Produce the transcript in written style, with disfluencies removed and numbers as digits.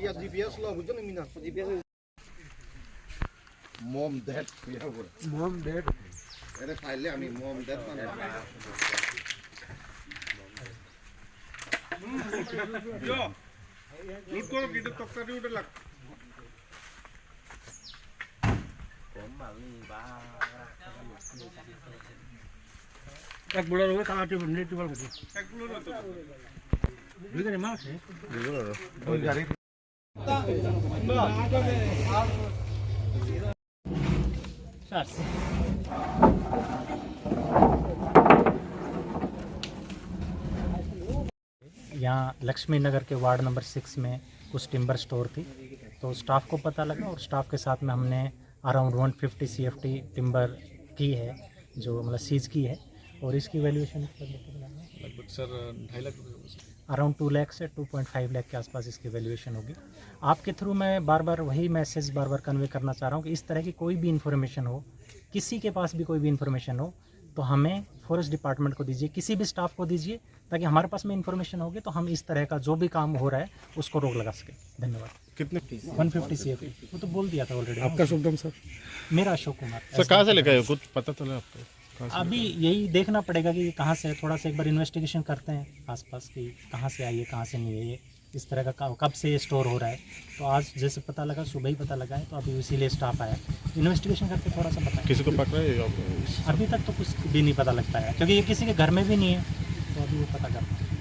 Iya GPS lah, bukan ini mina. GPS. Mom dad, ya bro. Mom dad. Ada file আমি mom dad মানে। Yo, লুট করো কিন্তু তক্তাটি উঠে লাগ। এক বুড়ার উপরে কালাটি বন্ধে টিবল করতে। এক বুড়ার তো। দুইজনে মাছ है। দুইজনের। ওই গাড়ি। यहाँ लक्ष्मी नगर के वार्ड नंबर 6 में कुछ टिम्बर स्टोर थी, तो स्टाफ को पता लगा और स्टाफ के साथ में हमने अराउंड 150 CFT टिम्बर की है, जो मतलब सीज की है। और इसकी वैल्यूएशन लगभग सर 2.5 लाख रुपये, अराउंड 2 लाख से 2.5 लाख के आसपास इसकी वैल्यूएशन होगी। आपके थ्रू मैं बार बार वही मैसेज बार बार कन्वे करना चाह रहा हूँ कि इस तरह की कोई भी इन्फॉर्मेशन हो, किसी के पास भी कोई भी इन्फॉर्मेशन हो, तो हमें फॉरेस्ट डिपार्टमेंट को दीजिए, किसी भी स्टाफ को दीजिए, ताकि हमारे पास में इन्फॉर्मेशन होगी तो हम इस तरह का जो भी काम हो रहा है उसको रोक लगा सके। धन्यवाद। कितने 150 CFT वो तो बोल दिया था ऑलरेडी। आपका शुभ नाम सर? मेरा अशोक कुमार। सर कहाँ से लेके आए, कुछ पता चला आपको? अभी यही देखना पड़ेगा कि कहाँ से, थोड़ा सा एक बार इन्वेस्टिगेशन करते हैं आसपास की, कहाँ से आई है कहाँ से नहीं है, ये इस तरह का कब से स्टोर हो रहा है। तो आज जैसे पता लगा, सुबह ही पता लगा है, तो अभी इसीलिए स्टाफ आया, इन्वेस्टिगेशन करके थोड़ा सा पता। किसी को पकड़ा है? अभी तक तो कुछ भी नहीं पता लगता है, क्योंकि ये किसी के घर में भी नहीं है, तो अभी वो पता करते हैं।